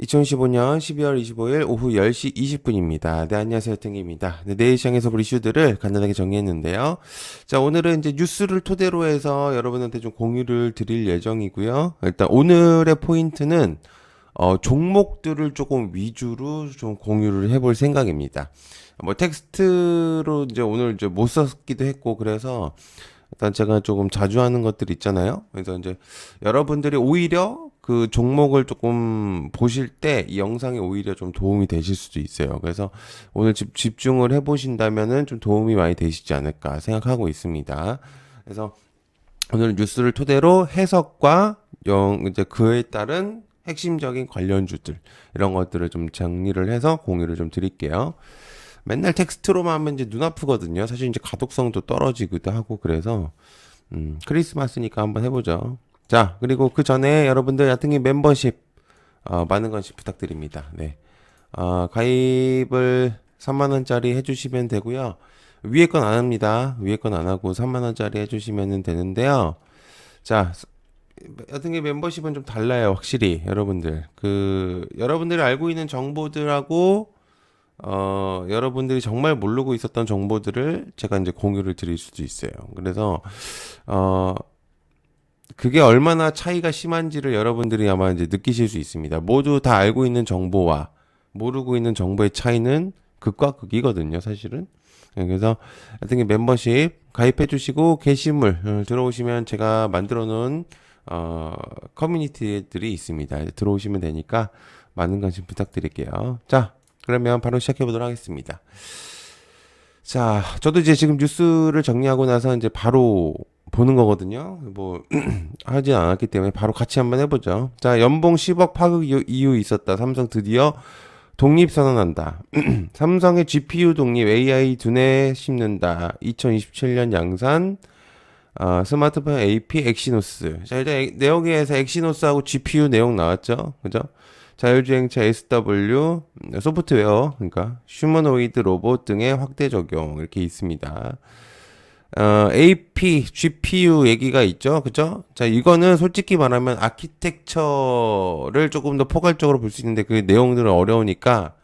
2015년 12월 25일 오후 10시 20분입니다. 네, 안녕하세요. 탱입니다. 네, 내일 시장에서 볼 이슈들을 간단하게 정리했는데요. 자, 오늘은 이제 뉴스를 토대로 해서 여러분한테 좀 공유를 드릴 예정이고요. 일단 오늘의 포인트는 종목들을 조금 위주로 좀 공유를 해볼 생각입니다. 뭐 텍스트로 이제 오늘 이제 못 썼기도 했고 그래서 일단 제가 조금 자주 하는 것들 있잖아요. 그래서 이제 여러분들이 오히려 그 종목을 조금 보실 때 이 영상이 오히려 좀 도움이 되실 수도 있어요. 그래서 오늘 집중을 해보신다면은 좀 도움이 많이 되시지 않을까 생각하고 있습니다. 그래서 오늘 뉴스를 토대로 해석과 이제 그에 따른 핵심적인 관련주들 이런 것들을 좀 정리를 해서 공유를 좀 드릴게요. 맨날 텍스트로만 하면 이제 눈 아프거든요. 사실 이제 가독성도 떨어지기도 하고 그래서 크리스마스니까 한번 해보죠. 자, 그리고 그 전에 여러분들 야생의 멤버십 많은 관심 부탁드립니다. 네, 가입을 3만 원짜리 해주시면 되고요. 위에 건 안 합니다. 위에 건 안 하고 3만 원짜리 해주시면 되는데요. 자, 야생의 멤버십은 좀 달라요, 확실히 여러분들. 여러분들이 알고 있는 정보들하고 여러분들이 정말 모르고 있었던 정보들을 제가 이제 공유를 드릴 수도 있어요. 그래서, 그게 얼마나 차이가 심한지를 여러분들이 아마 이제 느끼실 수 있습니다. 모두 다 알고 있는 정보와 모르고 있는 정보의 차이는 극과 극이거든요, 사실은. 그래서 하여튼 멤버십 가입해 주시고 게시물 들어오시면 제가 만들어 놓은 커뮤니티들이 있습니다. 들어오시면 되니까 많은 관심 부탁드릴게요. 자, 그러면 바로 시작해 보도록 하겠습니다. 자, 저도 이제 지금 뉴스를 정리하고 나서 이제 바로 보는 거거든요. 뭐 하진 않았기 때문에 바로 같이 한번 해보죠. 자, 연봉 10억 파급 이후 있었다. 삼성 드디어 독립 선언한다. 삼성의 GPU 독립 AI 두뇌 심는다. 2027년 양산. 스마트폰 AP 엑시노스. 자, 일단 내용에서 엑시노스하고 GPU 내용 나왔죠. 그죠? 자율주행차 SW, 소프트웨어, 그러니까 휴머노이드 로봇 등의 확대 적용 이렇게 있습니다. AP, GPU 얘기가 있죠, 그죠? 자, 이거는 솔직히 말하면 아키텍처를 조금 더 포괄적으로 볼 수 있는데 그 내용들은 어려우니까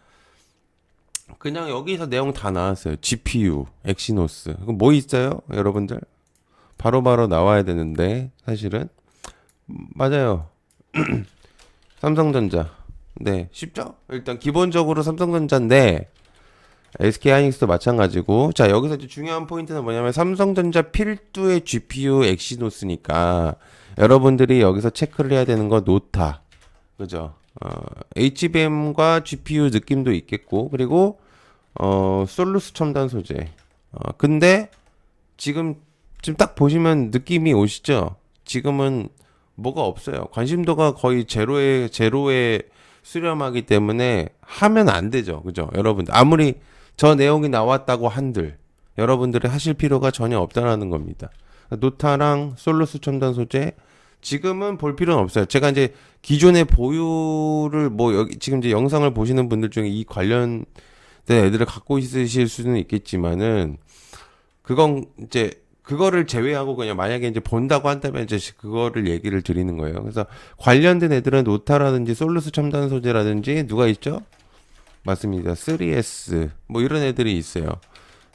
그냥 여기서 내용 다 나왔어요. GPU, 엑시노스. 그럼 뭐 있어요, 여러분들? 바로바로 나와야 되는데 사실은 맞아요. 삼성전자. 네, 쉽죠? 일단 기본적으로 삼성전자인데 SK하이닉스도 마찬가지고. 자, 여기서 이제 중요한 포인트는 뭐냐면 삼성전자 필두의 GPU 엑시노스니까 여러분들이 여기서 체크를 해야 되는 거 노타. 그죠? HBM과 GPU 느낌도 있겠고 그리고 솔루스 첨단 소재. 근데 지금 딱 보시면 느낌이 오시죠? 지금은 뭐가 없어요. 관심도가 거의 제로에 수렴하기 때문에 하면 안 되죠. 그죠? 여러분들. 아무리 저 내용이 나왔다고 한들 여러분들이 하실 필요가 전혀 없다라는 겁니다. 노타랑 솔루스 첨단 소재 지금은 볼 필요는 없어요. 제가 이제 기존의 보유를 뭐 여기 지금 이제 영상을 보시는 분들 중에 이 관련된 애들을 갖고 있으실 수는 있겠지만은 그건 이제 그거를 제외하고 그냥 만약에 이제 본다고 한다면 이제 그거를 얘기를 드리는 거예요. 그래서 관련된 애들은 노타라든지 솔루스 첨단 소재라든지 누가 있죠? 맞습니다. 3S 뭐 이런 애들이 있어요.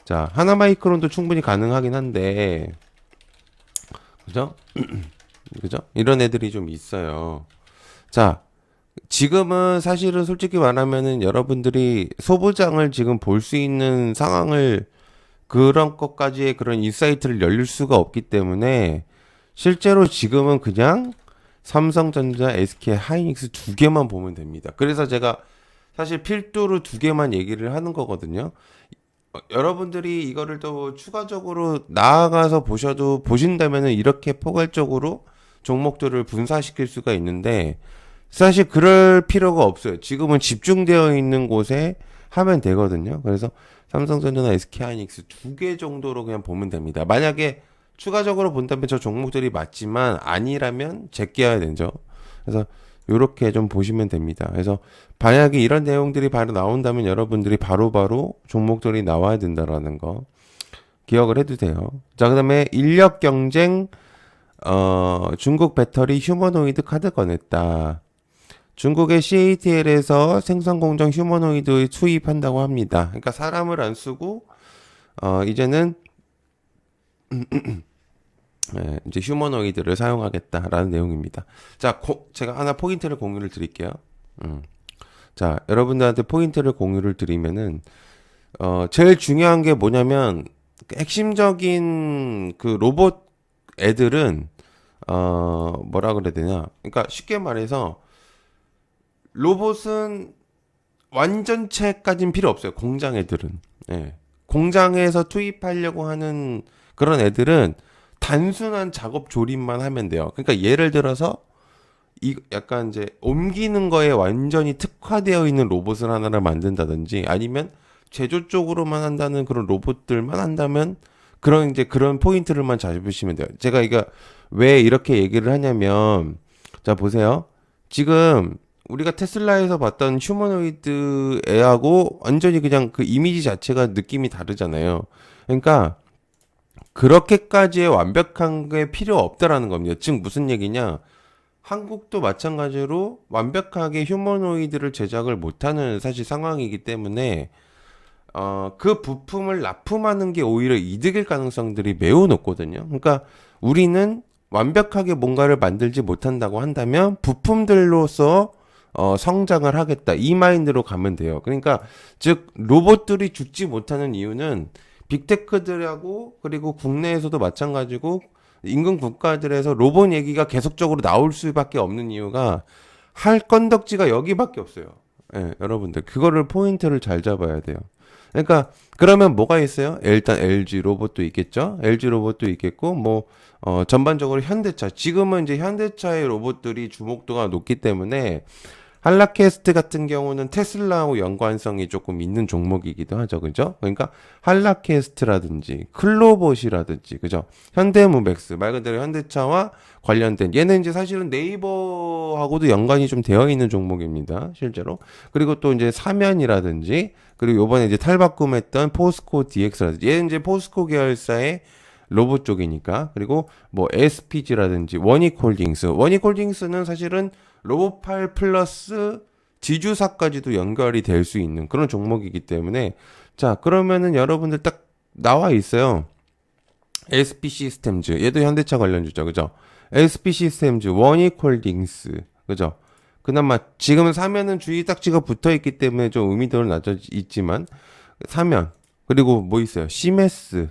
자, 하나마이크론도 충분히 가능하긴 한데 그죠? 그죠? 이런 애들이 좀 있어요. 자, 지금은 사실은 솔직히 말하면은 여러분들이 소부장을 지금 볼 수 있는 상황을 그런 것까지의 그런 인사이트를 열릴 수가 없기 때문에 실제로 지금은 그냥 삼성전자, SK 하이닉스 두 개만 보면 됩니다. 그래서 제가 사실 필두로 두 개만 얘기를 하는 거거든요. 여러분들이 이거를 또 추가적으로 나아가서 보신다면은 이렇게 포괄적으로 종목들을 분사시킬 수가 있는데 사실 그럴 필요가 없어요. 지금은 집중되어 있는 곳에 하면 되거든요. 그래서 삼성전자나 SK하이닉스 두 개 정도로 그냥 보면 됩니다. 만약에 추가적으로 본다면 저 종목들이 맞지만 아니라면 제껴야 되죠. 그래서 요렇게 좀 보시면 됩니다. 그래서 만약에 이런 내용들이 바로 나온다면 여러분들이 바로바로 종목들이 나와야 된다라는 거 기억을 해두세요. 자, 그다음에 인력 경쟁 중국 배터리 휴머노이드 카드 꺼냈다. 중국의 CATL에서 생산 공정 휴머노이드 수입한다고 합니다. 그러니까 사람을 안 쓰고 이제는 이제 휴머노이드를 사용하겠다라는 내용입니다. 자, 제가 하나 포인트를 공유를 드릴게요. 자, 여러분들한테 포인트를 공유를 드리면은 제일 중요한 게 뭐냐면 핵심적인 그 로봇 애들은 뭐라 그래야 되냐? 그러니까 쉽게 말해서 로봇은 완전체까진 필요 없어요. 공장 애들은. 예. 공장에서 투입하려고 하는 그런 애들은 단순한 작업 조립만 하면 돼요. 그러니까 예를 들어서 이 약간 이제 옮기는 거에 완전히 특화되어 있는 로봇을 하나를 만든다든지 아니면 제조 쪽으로만 한다는 그런 로봇들만 한다면 그런 이제 그런 포인트를만 잡으시면 돼요. 제가 이거 왜 이렇게 얘기를 하냐면 자 보세요. 지금 우리가 테슬라에서 봤던 휴머노이드 애하고 완전히 그냥 그 이미지 자체가 느낌이 다르잖아요. 그러니까 그렇게까지의 완벽한 게 필요 없다라는 겁니다. 즉 무슨 얘기냐? 한국도 마찬가지로 완벽하게 휴머노이드를 제작을 못하는 사실 상황이기 때문에 그 부품을 납품하는 게 오히려 이득일 가능성들이 매우 높거든요. 그러니까 우리는 완벽하게 뭔가를 만들지 못한다고 한다면 부품들로서 성장을 하겠다. 이 마인드로 가면 돼요. 그러니까 즉 로봇들이 죽지 못하는 이유는 빅테크들하고 그리고 국내에서도 마찬가지고 인근 국가들에서 로봇 얘기가 계속적으로 나올 수밖에 없는 이유가 할 건덕지가 여기밖에 없어요. 예, 여러분들 그거를 포인트를 잘 잡아야 돼요. 그러니까 그러면 뭐가 있어요? 일단 LG 로봇도 있겠죠. LG 로봇도 있겠고 뭐 전반적으로 현대차 지금은 이제 현대차의 로봇들이 주목도가 높기 때문에 한라캐스트 같은 경우는 테슬라하고 연관성이 조금 있는 종목이기도 하죠. 그죠? 그러니까 한라캐스트라든지 클로봇이라든지 그죠? 현대무백스 말 그대로 현대차와 관련된 얘는 이제 사실은 네이버하고도 연관이 좀 되어 있는 종목입니다. 실제로. 그리고 또 이제 사면이라든지 그리고 요번에 이제 탈바꿈했던 포스코 DX라든지 얘는 이제 포스코 계열사의 로봇 쪽이니까 그리고 뭐 SPG라든지 원익홀딩스는 사실은 로봇팔 플러스 지주사까지도 연결이 될 수 있는 그런 종목이기 때문에 자 그러면은 여러분들 딱 나와 있어요. SP 시스템즈 얘도 현대차 관련주죠. 그죠? SP 시스템즈 원익홀딩스 그죠? 그나마 지금은 사면은 주의 딱지가 붙어 있기 때문에 좀 의미도는 낮아 있지만 사면 그리고 뭐 있어요? 시메스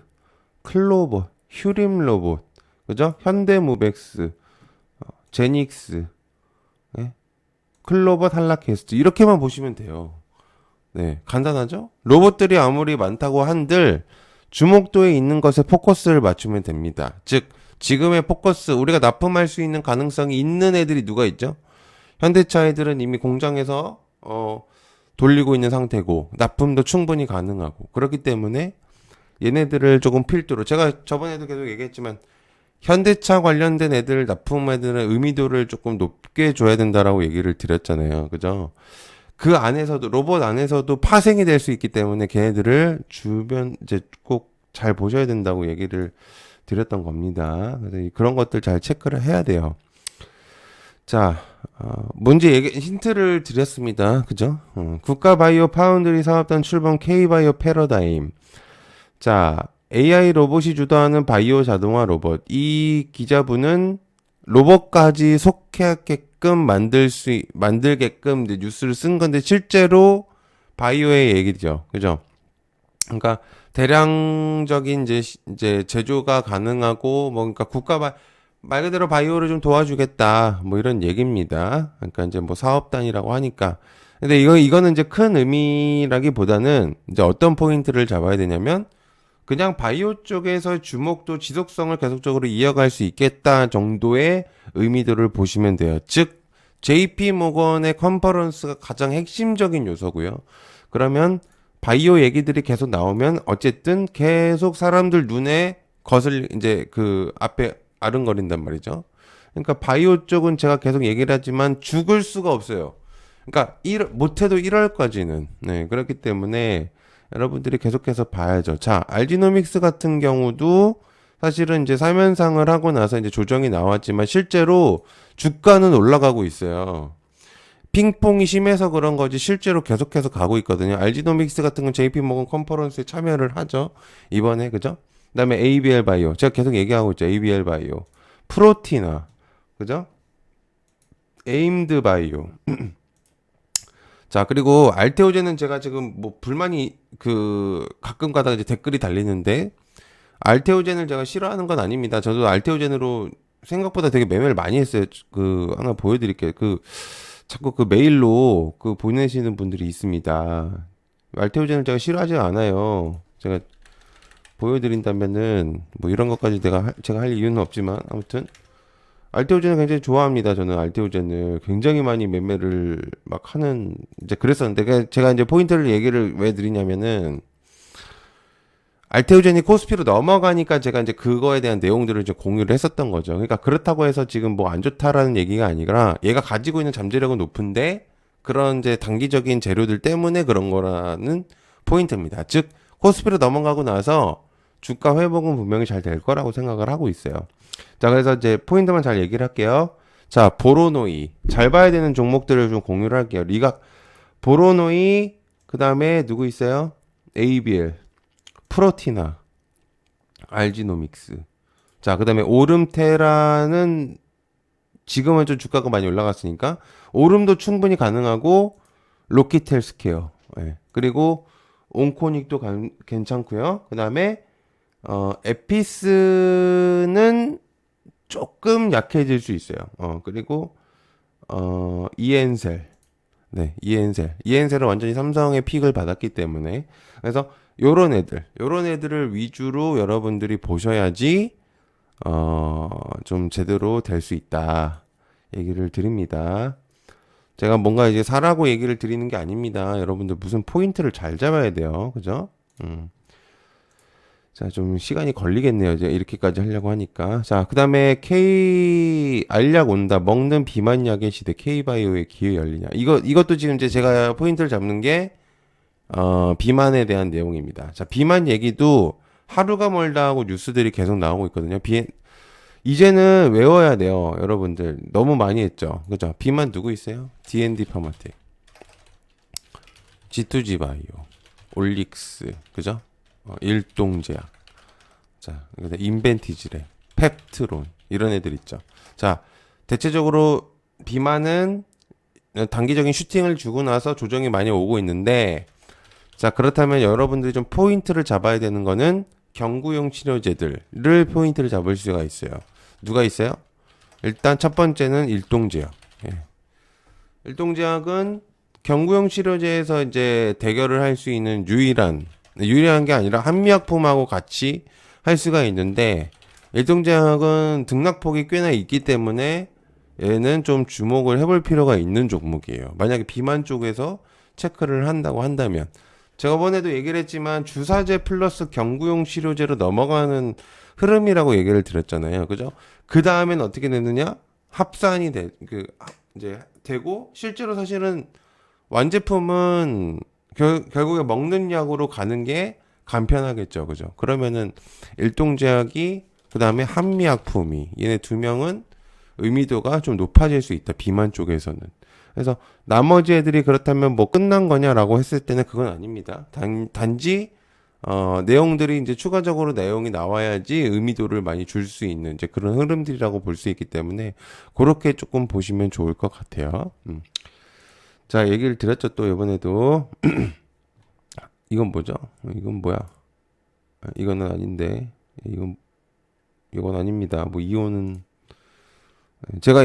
클로버 휴림로봇 그죠? 현대무백스 제닉스 클로버 탈락캐스트 이렇게만 보시면 돼요. 네, 간단하죠? 로봇들이 아무리 많다고 한들 주목도에 있는 것에 포커스를 맞추면 됩니다. 즉 지금의 포커스 우리가 납품할 수 있는 가능성이 있는 애들이 누가 있죠? 현대차 애들은 이미 공장에서 돌리고 있는 상태고 납품도 충분히 가능하고 그렇기 때문에 얘네들을 조금 필두로 제가 저번에도 계속 얘기했지만 현대차 관련된 애들 납품 애들은 의미도를 조금 높게 줘야 된다라고 얘기를 드렸잖아요. 그죠? 그 안에서도 로봇 안에서도 파생이 될 수 있기 때문에 걔네들을 주변 이제 꼭 잘 보셔야 된다고 얘기를 드렸던 겁니다. 그래서 그런 것들 잘 체크를 해야 돼요. 자, 문제 힌트를 드렸습니다. 그죠? 국가 바이오 파운드리 사업단 출범 K바이오 패러다임. 자, AI 로봇이 주도하는 바이오 자동화 로봇. 이 기자분은 로봇까지 속하게끔 만들게끔 이제 뉴스를 쓴 건데 실제로 바이오의 얘기죠. 그죠? 그러니까 대량적인 이제 제조가 가능하고 뭐 그러니까 말 그대로 바이오를 좀 도와주겠다. 뭐 이런 얘기입니다. 그러니까 이제 뭐 사업단이라고 하니까. 근데 이거는 이제 큰 의미라기보다는 이제 어떤 포인트를 잡아야 되냐면 그냥 바이오 쪽에서 주목도 지속성을 계속적으로 이어갈 수 있겠다 정도의 의미들을 보시면 돼요. 즉 JP 모건의 컨퍼런스가 가장 핵심적인 요소고요. 그러면 바이오 얘기들이 계속 나오면 어쨌든 계속 사람들 눈에 이제 그 앞에 아른거린단 말이죠. 그러니까 바이오 쪽은 제가 계속 얘기를 하지만 죽을 수가 없어요. 그러니까 못해도 1월까지는 네, 그렇기 때문에 여러분들이 계속해서 봐야죠. 자, 알지노믹스 같은 경우도 사실은 이제 사면상을 하고 나서 이제 조정이 나왔지만 실제로 주가는 올라가고 있어요. 핑퐁이 심해서 그런 거지 실제로 계속해서 가고 있거든요. 알지노믹스 같은 건 JP 모건 컨퍼런스에 참여를 하죠. 이번에 그죠? 그다음에 ABL 바이오. 제가 계속 얘기하고 있죠. ABL 바이오. 프로티나. 그죠? 에임드 바이오. 자, 그리고 알테오젠은 제가 지금 뭐 불만이 가끔 가다가 이제 댓글이 달리는데 알테오젠을 제가 싫어하는 건 아닙니다. 저도 알테오젠으로 생각보다 되게 매매를 많이 했어요. 하나 보여드릴게요. 자꾸 메일로 보내시는 분들이 있습니다. 알테오젠을 제가 싫어하지 않아요. 제가 보여드린다면은 뭐 이런 것까지 제가 할 이유는 없지만 아무튼 알테오젠을 굉장히 좋아합니다. 저는 알테오젠을 굉장히 많이 매매를 막 하는 이제 그랬었는데 제가 이제 포인트를 얘기를 왜 드리냐면은 알테오젠이 코스피로 넘어가니까 제가 이제 그거에 대한 내용들을 이제 공유를 했었던 거죠. 그러니까 그렇다고 해서 지금 뭐 안 좋다라는 얘기가 아니라 얘가 가지고 있는 잠재력은 높은데 그런 이제 단기적인 재료들 때문에 그런 거라는 포인트입니다. 즉 코스피로 넘어가고 나서 주가 회복은 분명히 잘 될 거라고 생각을 하고 있어요. 자, 그래서 이제 포인트만 잘 얘기를 할게요. 자, 보로노이 잘 봐야 되는 종목들을 좀 공유를 할게요. 보로노이 그 다음에 누구 있어요? ABL 프로티나, 알지노믹스. 자, 그 다음에 오름테라는 지금은 좀 주가가 많이 올라갔으니까 오름도 충분히 가능하고 로키텔스케어. 예. 그리고 온코닉도 괜찮고요. 그 다음에 에피스는 조금 약해질 수 있어요. 그리고 이엔셀. 네, 이엔셀은 완전히 삼성의 픽을 받았기 때문에 그래서 요런 애들을 위주로 여러분들이 보셔야지 좀 제대로 될 수 있다 얘기를 드립니다. 제가 뭔가 이제 사라고 얘기를 드리는 게 아닙니다. 여러분들 무슨 포인트를 잘 잡아야 돼요. 그죠? 자, 좀 시간이 걸리겠네요. 이제 이렇게까지 하려고 하니까. 자, 그 다음에 알약 온다. 먹는 비만약의 시대. K바이오의 기회 열리냐. 이것도 지금 이제 제가 포인트를 잡는 게 비만에 대한 내용입니다. 자, 비만 얘기도 하루가 멀다 하고 뉴스들이 계속 나오고 있거든요. 이제는 외워야 돼요. 여러분들. 너무 많이 했죠. 그죠? 비만 누구 있어요? D&D 파마텍, G2G 바이오, 올릭스, 그죠? 일동제약. 자, 인벤티지레, 펩트론. 이런 애들 있죠. 자, 대체적으로 비만은 단기적인 슈팅을 주고 나서 조정이 많이 오고 있는데 자, 그렇다면 여러분들이 좀 포인트를 잡아야 되는 거는 경구용 치료제들을 포인트를 잡을 수가 있어요. 누가 있어요? 일단 첫 번째는 일동제약. 예. 일동제약은 경구용 치료제에서 이제 대결을 할 수 있는 유일한 게 아니라 한미약품하고 같이 할 수가 있는데 일동제약은 등락폭이 꽤나 있기 때문에 얘는 좀 주목을 해볼 필요가 있는 종목이에요. 만약에 비만 쪽에서 체크를 한다고 한다면 제가 번에도 얘기를 했지만 주사제 플러스 경구용 치료제로 넘어가는 흐름이라고 얘기를 드렸잖아요. 그죠? 그 다음엔 어떻게 되느냐? 합산이 이제 되고 실제로 사실은 완제품은 결국에 먹는 약으로 가는 게 간편하겠죠. 그죠? 그러면은 일동제약이 그 다음에 한미약품이 얘네 두 명은 의미도가 좀 높아질 수 있다. 비만 쪽에서는. 그래서 나머지 애들이 그렇다면 뭐 끝난 거냐라고 했을 때는 그건 아닙니다. 단지 내용들이 이제 추가적으로 내용이 나와야지 의미도를 많이 줄 수 있는 이제 그런 흐름들이라고 볼 수 있기 때문에 그렇게 조금 보시면 좋을 것 같아요. 자, 얘기를 드렸죠. 또 이번에도 이건 뭐죠? 이건 뭐야? 이거는 아닌데 이건 아닙니다. 뭐 이혼은 제가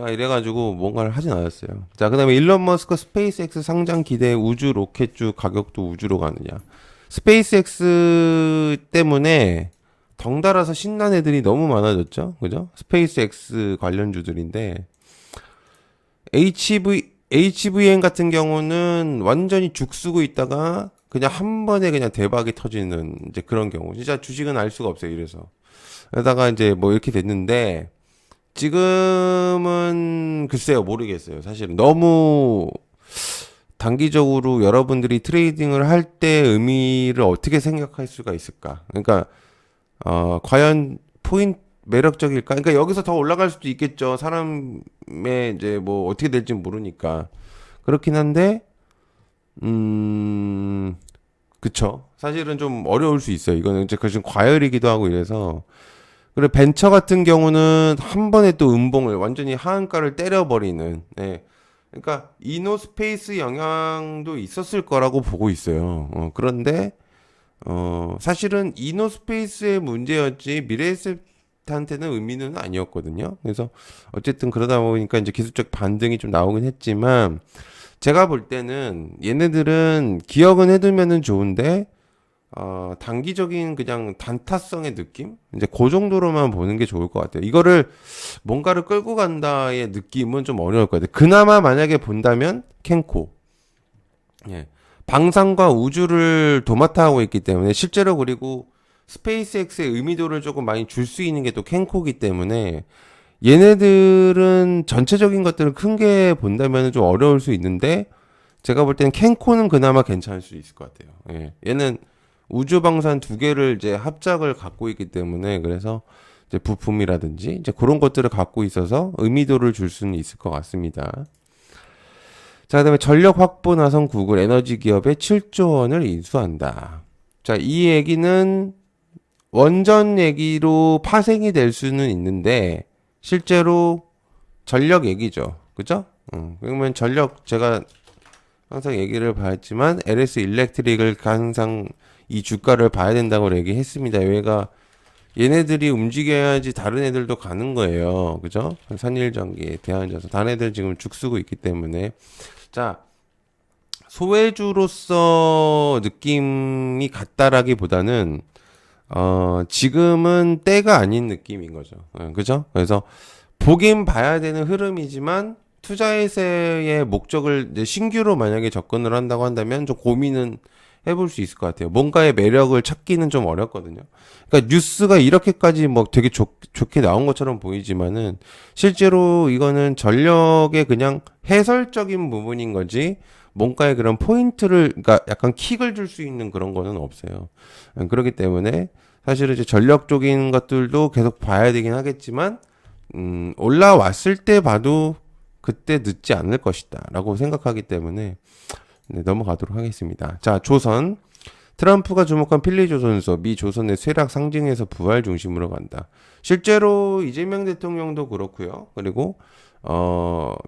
이래가지고 뭔가를 하진 않았어요. 자, 그 다음에 일론 머스크 스페이스X 상장 기대 우주 로켓주 가격도 우주로 가느냐. 스페이스X 때문에 덩달아서 신난 애들이 너무 많아졌죠. 그죠? 스페이스X 관련주들인데 HVN 같은 경우는 완전히 죽쓰고 있다가 그냥 한 번에 그냥 대박이 터지는 이제 그런 경우. 진짜 주식은 알 수가 없어요. 이래서. 그러다가 이제 뭐 이렇게 됐는데 지금은 글쎄요, 모르겠어요. 사실은 너무 단기적으로 여러분들이 트레이딩을 할 때 의미를 어떻게 생각할 수가 있을까? 그러니까 과연 매력적일까? 그러니까 여기서 더 올라갈 수도 있겠죠. 사람의 이제 뭐 어떻게 될지 모르니까. 그렇긴 한데, 음, 그쵸. 사실은 좀 어려울 수 있어요. 이거는 이제 좀 과열이기도 하고 이래서. 그리고 벤처 같은 경우는 한 번에 또 음봉을 완전히 하한가를 때려버리는, 예. 그러니까 이노스페이스 영향도 있었을 거라고 보고 있어요. 그런데 사실은 이노스페이스의 문제였지 미래에셋한테는 의미는 아니었거든요. 그래서 어쨌든 그러다 보니까 이제 기술적 반등이 좀 나오긴 했지만 제가 볼 때는 얘네들은 기억은 해두면은 좋은데 단기적인 그냥 단타성의 느낌? 이제 그 정도로만 보는 게 좋을 것 같아요. 이거를 뭔가를 끌고 간다의 느낌은 좀 어려울 것 같아요. 그나마 만약에 본다면 켄코. 예. 방산과 우주를 도맡아 하고 있기 때문에 실제로 그리고 스페이스X의 의미도를 조금 많이 줄 수 있는 게 또 켄코기 때문에 얘네들은 전체적인 것들을 큰 게 본다면 좀 어려울 수 있는데 제가 볼 때는 켄코는 그나마 괜찮을 수 있을 것 같아요. 예. 얘는 우주 방산 두 개를 이제 합작을 갖고 있기 때문에 그래서 이제 부품이라든지 이제 그런 것들을 갖고 있어서 의미도를 줄 수는 있을 것 같습니다. 자, 그다음에 전력 확보 나선 구글 에너지 기업에 7조 원을 인수한다. 자, 이 얘기는 원전 얘기로 파생이 될 수는 있는데 실제로 전력 얘기죠. 그죠? 그러면 전력 제가 항상 얘기를 봤지만 LS 일렉트릭을 항상 이 주가를 봐야 된다고 얘기했습니다. 얘가 얘네들이 움직여야지 다른 애들도 가는 거예요. 그죠? 산일전기, 대한전선 다른 애들 지금 죽 쓰고 있기 때문에 자 소외주로서 느낌이 같다라기보다는 지금은 때가 아닌 느낌인 거죠. 그죠? 그래서 보긴 봐야 되는 흐름이지만 투자에서의 목적을 이제 신규로 만약에 접근을 한다고 한다면 좀 고민은 해볼 수 있을 것 같아요. 뭔가의 매력을 찾기는 좀 어렵거든요. 그러니까 뉴스가 이렇게까지 뭐 되게 좋게 나온 것처럼 보이지만은 실제로 이거는 전력의 그냥 해설적인 부분인 거지 뭔가의 그런 포인트를 그러니까 약간 킥을 줄 수 있는 그런 거는 없어요. 그렇기 때문에 사실은 이제 전력 쪽인 것들도 계속 봐야 되긴 하겠지만 올라왔을 때 봐도 그때 늦지 않을 것이다 라고 생각하기 때문에 네, 넘어가도록 하겠습니다. 자, 조선. 트럼프가 주목한 필리조선소, 미 조선의 쇠락 상징에서 부활 중심으로 간다. 실제로 이재명 대통령도 그렇고요. 그리고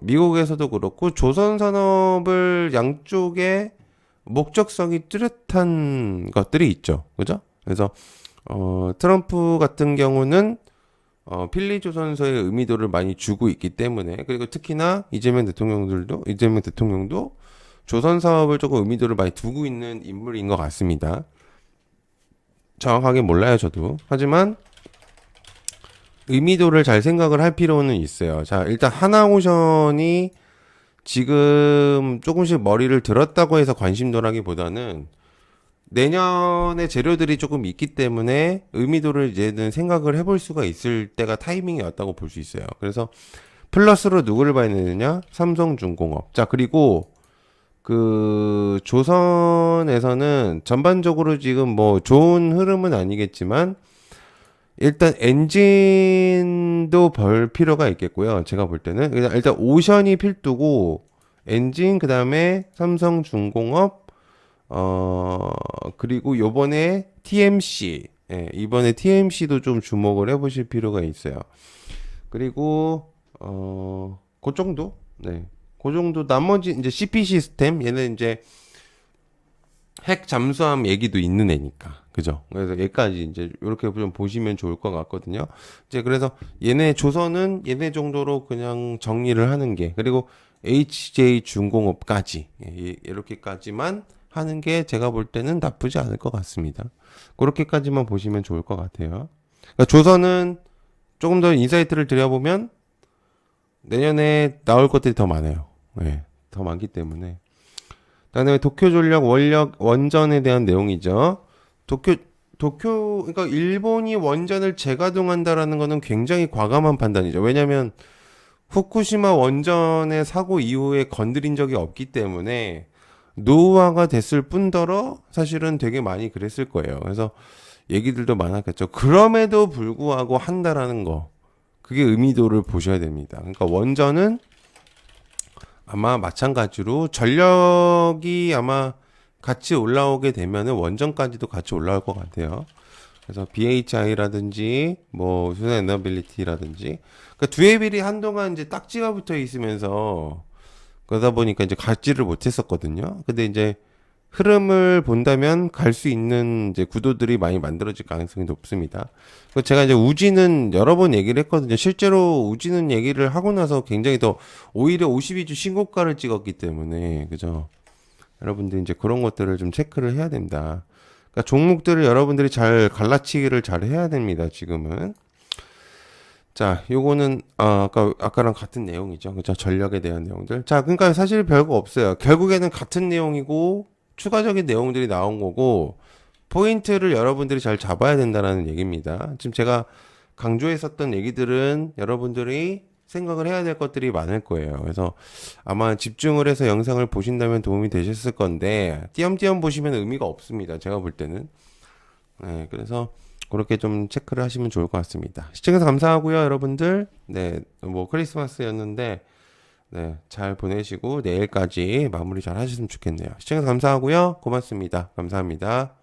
미국에서도 그렇고 조선 산업을 양쪽에 목적성이 뚜렷한 것들이 있죠. 그죠? 그래서 트럼프 같은 경우는 필리조선소의 의미도를 많이 주고 있기 때문에 그리고 특히나 이재명 대통령도 조선 사업을 조금 의미도를 많이 두고 있는 인물인 것 같습니다. 정확하게 몰라요, 저도. 하지만 의미도를 잘 생각을 할 필요는 있어요. 자, 일단 하나오션이 지금 조금씩 머리를 들었다고 해서 관심도라기보다는 내년에 재료들이 조금 있기 때문에 의미도를 이제는 생각을 해볼 수가 있을 때가 타이밍이 왔다고 볼 수 있어요. 그래서 플러스로 누구를 봐야 되느냐? 삼성중공업. 자, 그리고 그 조선에서는 전반적으로 지금 뭐 좋은 흐름은 아니겠지만 일단 엔진도 벌 필요가 있겠고요. 제가 볼 때는 일단 오션이 필두고 엔진 그다음에 삼성중공업 그리고 요번에 TMC 이번에 TMC도 좀 주목을 해보실 필요가 있어요. 그리고 그 정도 네. 그 정도 나머지 이제 CP 시스템 얘는 이제 핵 잠수함 얘기도 있는 애니까 그죠? 그래서 얘까지 이제 이렇게 좀 보시면 좋을 것 같거든요. 이제 그래서 얘네 조선은 얘네 정도로 그냥 정리를 하는 게 그리고 HJ 중공업까지 이렇게까지만 하는 게 제가 볼 때는 나쁘지 않을 것 같습니다. 그렇게까지만 보시면 좋을 것 같아요. 그러니까 조선은 조금 더 인사이트를 드려보면 내년에 나올 것들이 더 많아요. 네, 더 많기 때문에. 그다음에 도쿄전력 원전에 대한 내용이죠. 그러니까 일본이 원전을 재가동한다라는 거는 굉장히 과감한 판단이죠. 왜냐하면 후쿠시마 원전의 사고 이후에 건드린 적이 없기 때문에 노후화가 됐을 뿐더러 사실은 되게 많이 그랬을 거예요. 그래서 얘기들도 많았겠죠. 그럼에도 불구하고 한다라는 거. 그게 의미도를 보셔야 됩니다. 그러니까 원전은 아마 마찬가지로 전력이 아마 같이 올라오게 되면은 원전까지도 같이 올라올 것 같아요. 그래서 BHI라든지 뭐 수스테이너빌리티라든지 그러니까 두의 비리 한동안 이제 딱지가 붙어 있으면서 그러다 보니까 이제 갈지를 못했었거든요. 근데 이제 흐름을 본다면 갈 수 있는 이제 구도들이 많이 만들어질 가능성이 높습니다. 제가 이제 우지는 여러 번 얘기를 했거든요. 실제로 우지는 얘기를 하고 나서 굉장히 더 오히려 52주 신고가를 찍었기 때문에 그죠? 여러분들 이제 그런 것들을 좀 체크를 해야 된다. 그러니까 종목들을 여러분들이 잘 갈라치기를 잘 해야 됩니다. 지금은. 자, 요거는 아까랑 같은 내용이죠. 그죠? 전력에 대한 내용들. 자, 그러니까 사실 별거 없어요. 결국에는 같은 내용이고 추가적인 내용들이 나온 거고 포인트를 여러분들이 잘 잡아야 된다는 얘기입니다. 지금 제가 강조했었던 얘기들은 여러분들이 생각을 해야 될 것들이 많을 거예요. 그래서 아마 집중을 해서 영상을 보신다면 도움이 되셨을 건데 띄엄띄엄 보시면 의미가 없습니다. 제가 볼 때는. 네, 그래서 그렇게 좀 체크를 하시면 좋을 것 같습니다. 시청해서 감사하고요, 여러분들. 네, 뭐 크리스마스였는데 네, 잘 보내시고 내일까지 마무리 잘 하셨으면 좋겠네요. 시청해서 감사하고요. 고맙습니다. 감사합니다.